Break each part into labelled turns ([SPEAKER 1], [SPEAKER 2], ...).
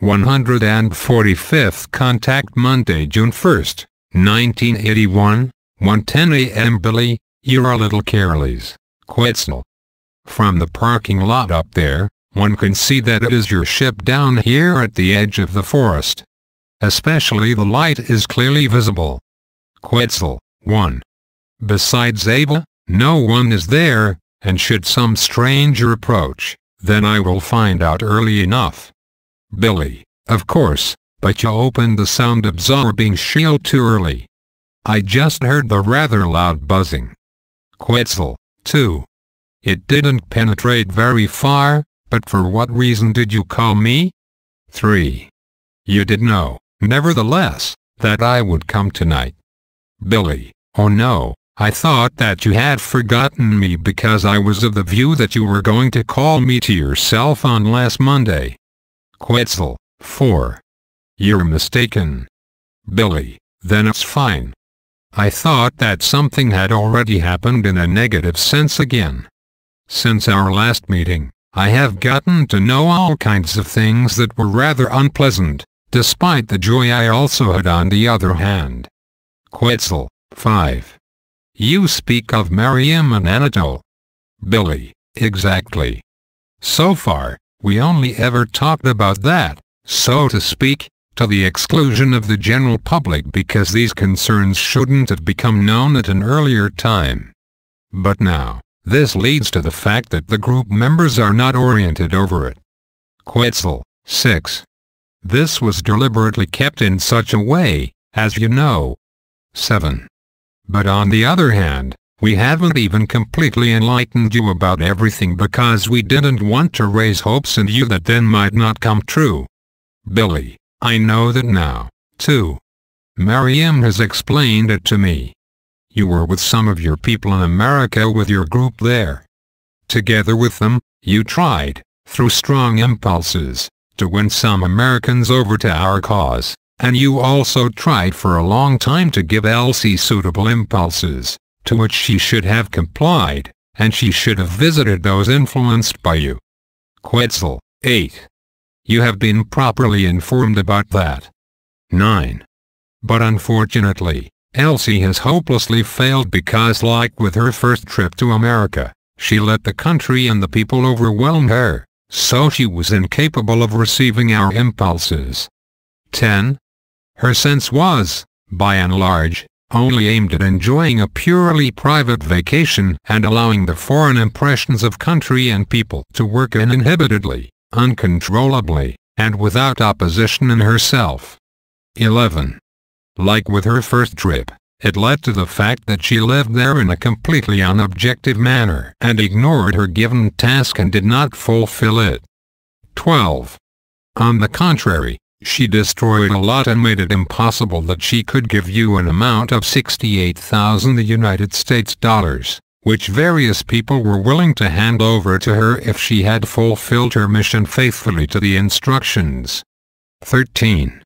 [SPEAKER 1] 145th contact Monday, June 1st, 1981, 1:10 a.m. Billy, you're a little careless, Quetzal. From the parking lot up there, one can see that it is your ship down here at the edge of the forest. Especially the light is clearly visible. Quetzal, 1. Besides Ava, no one is there, and should some stranger approach, then I will find out early enough. Billy, of course, but you opened the sound-absorbing shield too early. I just heard the rather loud buzzing. Quetzal, 2. It didn't penetrate very far, but for what reason did you call me? 3. You did know, nevertheless, that I would come tonight. Billy, oh no, I thought that you had forgotten me because I was of the view that you were going to call me to yourself on last Monday. Quetzal, 4. You're mistaken. Billy, then it's fine. I thought that something had already happened in a negative sense again. Since our last meeting, I have gotten to know all kinds of things that were rather unpleasant, despite the joy I also had on the other hand. Quetzal, 5. You speak of Meriam and Anatol. Billy, exactly. So far, we only ever talked about that, so to speak, to the exclusion of the general public because these concerns shouldn't have become known at an earlier time. But now, this leads to the fact that the group members are not oriented over it. Quetzal, 6. This was deliberately kept in such a way, as you know. 7. But on the other hand, we haven't even completely enlightened you about everything because we didn't want to raise hopes in you that then might not come true. Billy, I know that now, too. Meriam has explained it to me. You were with some of your people in America with your group there. Together with them, you tried, through strong impulses, to win some Americans over to our cause, and you also tried for a long time to give Elsie suitable impulses, to which she should have complied, and she should have visited those influenced by you. Quetzal, 8. You have been properly informed about that. 9. But unfortunately, Elsie has hopelessly failed because, like with her first trip to America, she let the country and the people overwhelm her, so she was incapable of receiving our impulses. 10. Her sense was, by and large, only aimed at enjoying a purely private vacation and allowing the foreign impressions of country and people to work uninhibitedly, uncontrollably, and without opposition in herself. 11. Like with her first trip, it led to the fact that she lived there in a completely unobjective manner and ignored her given task and did not fulfill it. 12. On the contrary, she destroyed a lot and made it impossible that she could give you an amount of 68,000 United States dollars, which various people were willing to hand over to her if she had fulfilled her mission faithfully to the instructions. 13.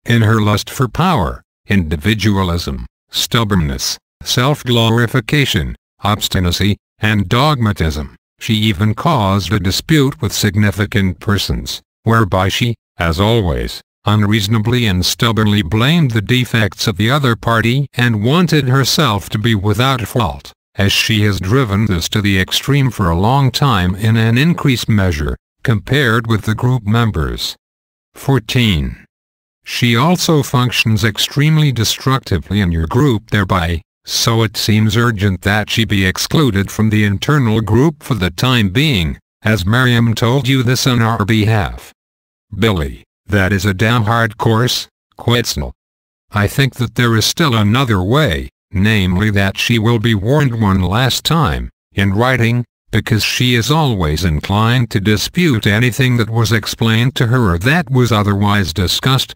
[SPEAKER 1] In her lust for power, individualism, stubbornness, self-glorification, obstinacy, and dogmatism, she even caused a dispute with significant persons, whereby she, as always, unreasonably and stubbornly blamed the defects of the other party and wanted herself to be without fault, as she has driven this to the extreme for a long time in an increased measure, compared with the group members. 14. She also functions extremely destructively in your group thereby, so it seems urgent that she be excluded from the internal group for the time being, as Meriam told you this on our behalf. Billy, that is a damn hard course, Quetzal. I think that there is still another way, namely that she will be warned one last time, in writing, because she is always inclined to dispute anything that was explained to her or that was otherwise discussed.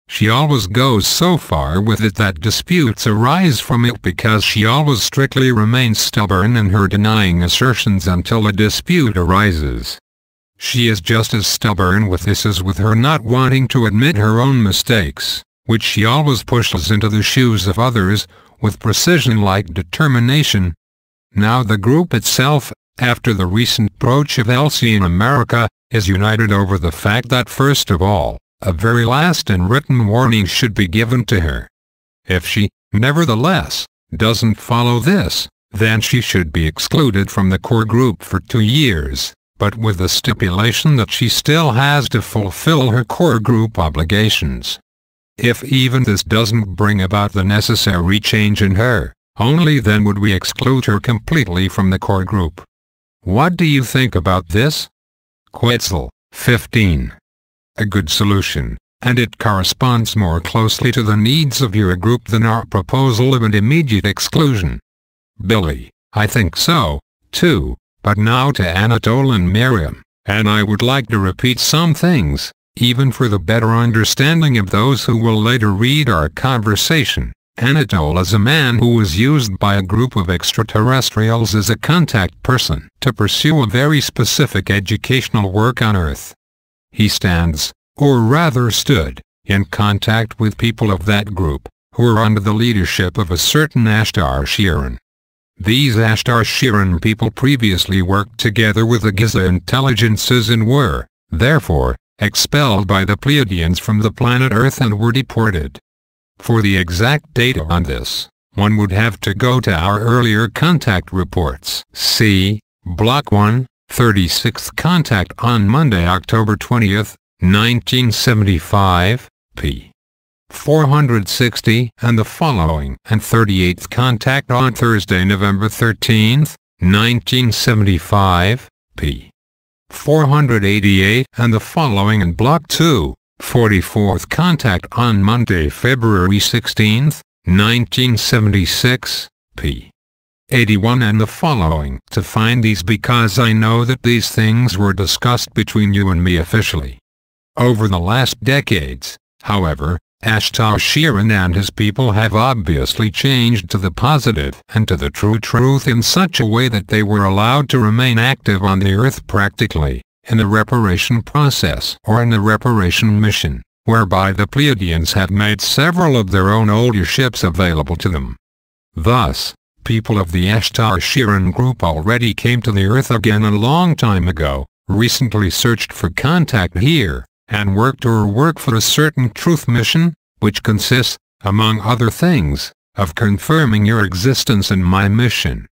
[SPEAKER 1] She always goes so far with it that disputes arise from it because she always strictly remains stubborn in her denying assertions until a dispute arises. She is just as stubborn with this as with her not wanting to admit her own mistakes, which she always pushes into the shoes of others, with precision-like determination. Now the group itself, after the recent approach of Elsie in America, is united over the fact that first of all, a very last and written warning should be given to her. If she, nevertheless, doesn't follow this, then she should be excluded from the core group for 2 years, but with the stipulation that she still has to fulfill her core group obligations. If even this doesn't bring about the necessary change in her, only then would we exclude her completely from the core group. What do you think about this? Quetzal, 15. A good solution, and it corresponds more closely to the needs of your group than our proposal of an immediate exclusion. Billy, I think so, too, but now to Anatol and Meriam, and I would like to repeat some things, even for the better understanding of those who will later read our conversation. Anatol is a man who was used by a group of extraterrestrials as a contact person to pursue a very specific educational work on Earth. He stands, or rather stood, in contact with people of that group, who are under the leadership of a certain Ashtar Sheran. These Ashtar Sheran people previously worked together with the Giza Intelligences and were, therefore, expelled by the Pleiadians from the planet Earth and were deported. For the exact data on this, one would have to go to our earlier contact reports. See, Block 1, 36th contact on Monday, October 20th, 1975, p. 460 and the following, and 38th contact on Thursday, November 13th, 1975, p. 488 and the following, and Block 2, 44th contact on Monday, February 16th, 1976, p. 81 and the following. To find these, because I know that these things were discussed between you and me officially. Over the last decades, however, Ashtar Sheran and his people have obviously changed to the positive and to the true truth in such a way that they were allowed to remain active on the Earth practically, in the reparation process or in the reparation mission, whereby the Pleiadians have made several of their own older ships available to them. Thus, people of the Ashtar Sheran group already came to the Earth again a long time ago, recently searched for contact here, and worked or work for a certain truth mission, which consists, among other things, of confirming your existence in my mission.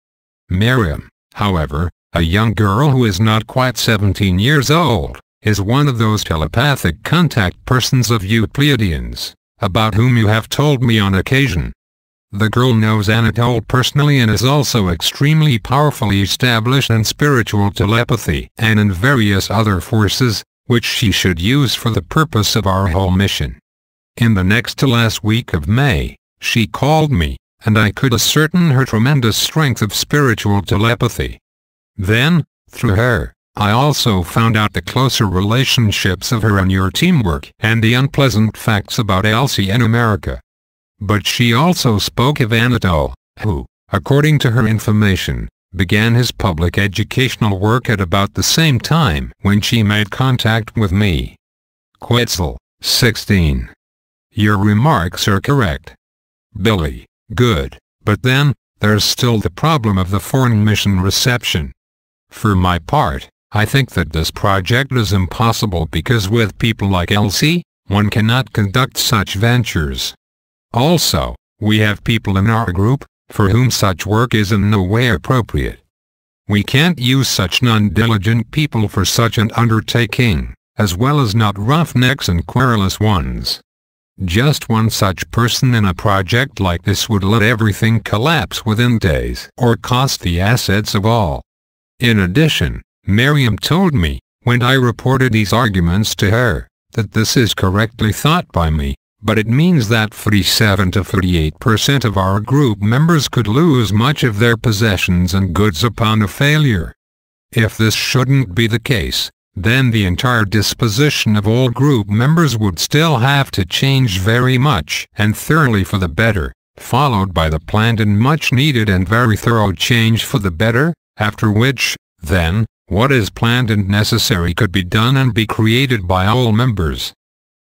[SPEAKER 1] Meriam, however, a young girl who is not quite 17 years old, is one of those telepathic contact persons of you Pleiadians, about whom you have told me on occasion. The girl knows Anatol personally and is also extremely powerfully established in spiritual telepathy and in various other forces, which she should use for the purpose of our whole mission. In the next to last week of May, she called me, and I could ascertain her tremendous strength of spiritual telepathy. Then, through her, I also found out the closer relationships of her and your teamwork and the unpleasant facts about Elsie in America. But she also spoke of Anatol, who, according to her information, began his public educational work at about the same time when she made contact with me. Quetzal, 16. Your remarks are correct. Billy, good, but then, there's still the problem of the foreign mission reception. For my part, I think that this project is impossible because with people like Elsie, one cannot conduct such ventures. Also, we have people in our group, for whom such work is in no way appropriate. We can't use such non-diligent people for such an undertaking, as well as not roughnecks and querulous ones. Just one such person in a project like this would let everything collapse within days or cost the assets of all. In addition, Meriam told me, when I reported these arguments to her, that this is correctly thought by me, but it means that 37 to 38% of our group members could lose much of their possessions and goods upon a failure. If this shouldn't be the case, then the entire disposition of all group members would still have to change very much and thoroughly for the better, followed by the planned and much needed and very thorough change for the better, after which, then, what is planned and necessary could be done and be created by all members.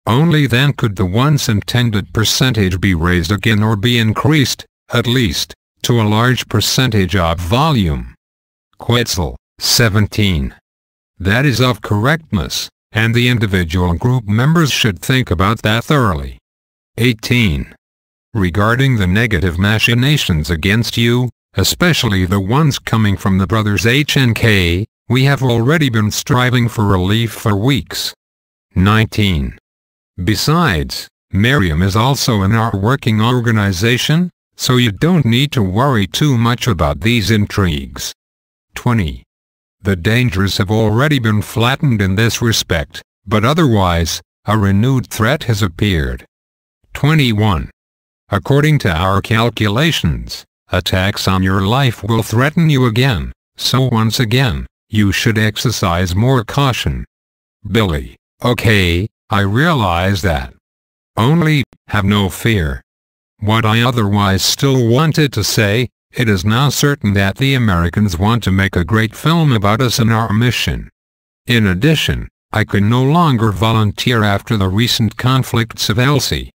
[SPEAKER 1] Only then could the once intended percentage be raised again or be increased, at least, to a large percentage of volume. Quetzal, 17. That is of correctness, and the individual and group members should think about that thoroughly. 18. Regarding the negative machinations against you, especially the ones coming from the brothers H and K, we have already been striving for relief for weeks. 19. Besides, Meriam is also in our working organization, so you don't need to worry too much about these intrigues. 20. The dangers have already been flattened in this respect, but otherwise, a renewed threat has appeared. 21. According to our calculations, attacks on your life will threaten you again, so once again, you should exercise more caution. Billy: okay, I realize that. Only, have no fear. What I otherwise still wanted to say, it is now certain that the Americans want to make a great film about us and our mission. In addition, I can no longer volunteer after the recent conflicts of Elsie.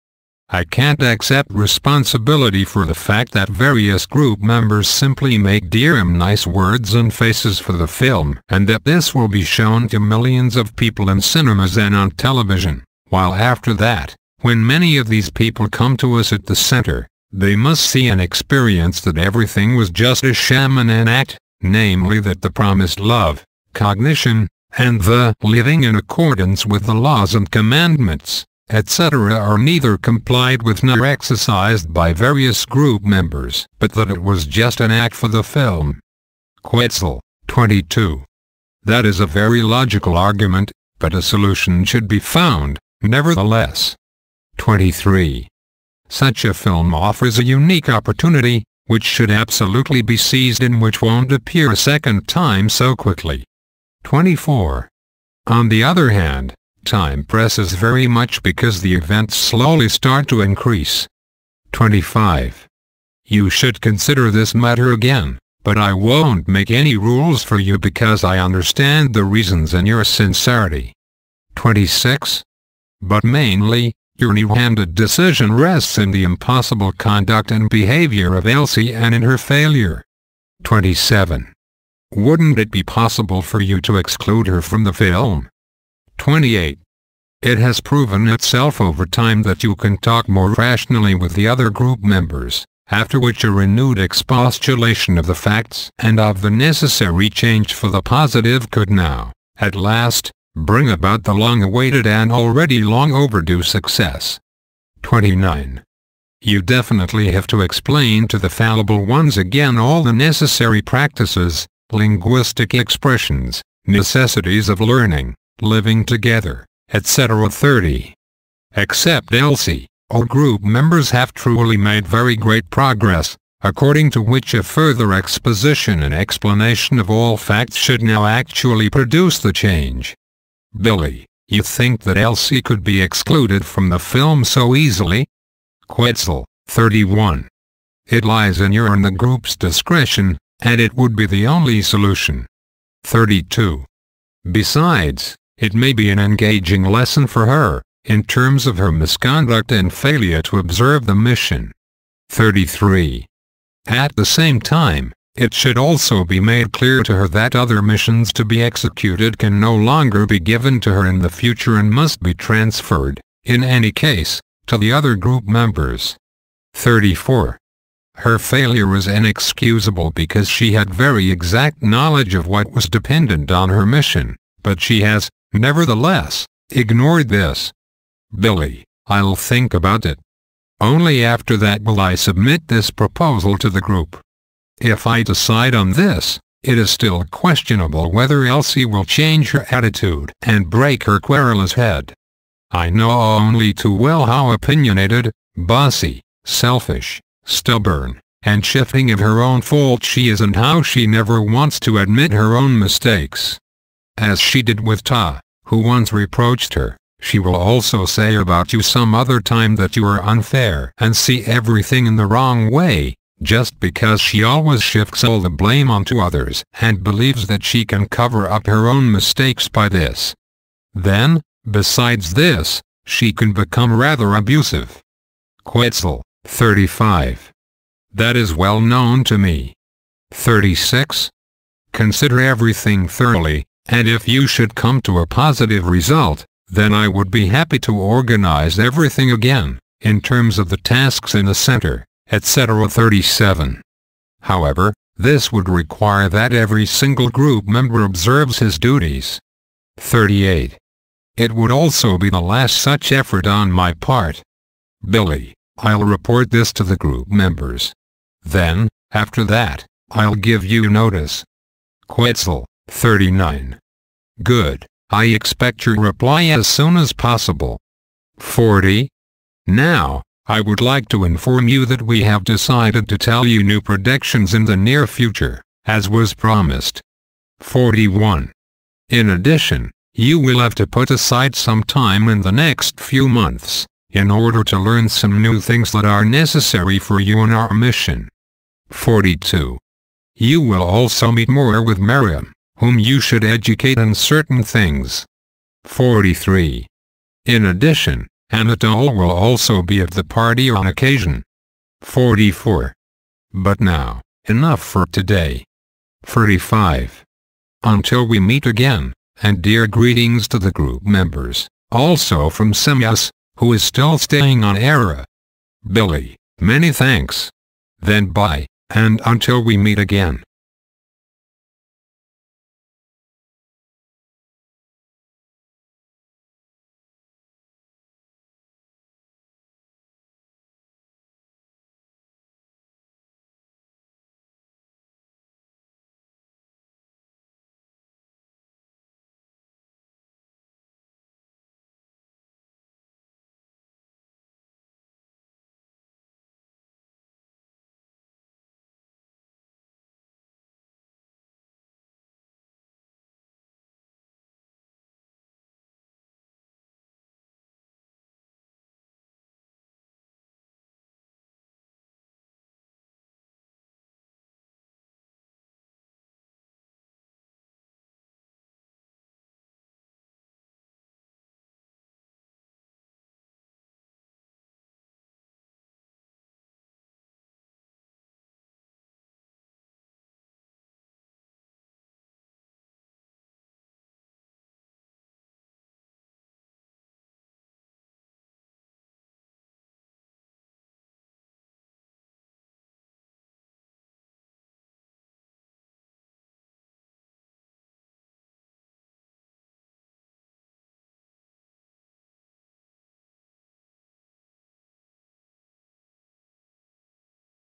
[SPEAKER 1] I can't accept responsibility for the fact that various group members simply make nice words and faces for the film, and that this will be shown to millions of people in cinemas and on television, while after that, when many of these people come to us at the center, they must see and experience that everything was just a sham and an act, namely that the promised love, cognition, and the living in accordance with the laws and commandments, etc. are neither complied with nor exercised by various group members, but that it was just an act for the film. Quetzal, 22. That is a very logical argument, but a solution should be found, nevertheless. 23. Such a film offers a unique opportunity, which should absolutely be seized and which won't appear a second time so quickly. 24. On the other hand, time presses very much because the events slowly start to increase. 25. You should consider this matter again, but I won't make any rules for you because I understand the reasons and your sincerity. 26. But mainly, your new-handed decision rests in the impossible conduct and behavior of Elsie and in her failure. 27. Wouldn't it be possible for you to exclude her from the film? 28. It has proven itself over time that you can talk more rationally with the other group members, after which a renewed expostulation of the facts and of the necessary change for the positive could now, at last, bring about the long-awaited and already long-overdue success. 29. You definitely have to explain to the fallible ones again all the necessary practices, linguistic expressions, necessities of learning, living together, etc. 30. Except Elsie, all group members have truly made very great progress, according to which a further exposition and explanation of all facts should now actually produce the change. Billy: you think that Elsie could be excluded from the film so easily? Quetzal, 31. It lies in your and the group's discretion, and it would be the only solution. 32. Besides, it may be an engaging lesson for her, in terms of her misconduct and failure to observe the mission. 33. At the same time, it should also be made clear to her that other missions to be executed can no longer be given to her in the future and must be transferred, in any case, to the other group members. 34. Her failure was inexcusable because she had very exact knowledge of what was dependent on her mission, but she has, nevertheless, ignored this. Billy: I'll think about it. Only after that will I submit this proposal to the group. If I decide on this, it is still questionable whether Elsie will change her attitude and break her querulous head. I know only too well how opinionated, bossy, selfish, stubborn, and shifting of her own fault she is and how she never wants to admit her own mistakes. As she did with Ta, who once reproached her, she will also say about you some other time that you are unfair and see everything in the wrong way, just because she always shifts all the blame onto others and believes that she can cover up her own mistakes by this. Then, besides this, she can become rather abusive. Quetzal, 35. That is well known to me. 36. Consider everything thoroughly, And if you should come to a positive result, then I would be happy to organize everything again, in terms of the tasks in the center, etc. 37. However, this would require that every single group member observes his duties. 38. It would also be the last such effort on my part. Billy, I'll report this to the group members. Then, after that, I'll give you notice. Quetzal, 39. Good, I expect your reply as soon as possible. 40. Now, I would like to inform you that we have decided to tell you new predictions in the near future, as was promised. 41. In addition, you will have to put aside some time in the next few months, in order to learn some new things that are necessary for you in our mission. 42. You will also meet more with Meriam, whom you should educate in certain things. 43. In addition, Anatol will also be at the party on occasion. 44. But now, enough for today. 45. Until we meet again, and dear greetings to the group members, also from Semyas, who is still staying on Era. Billy, many thanks. Then bye, and until we meet again.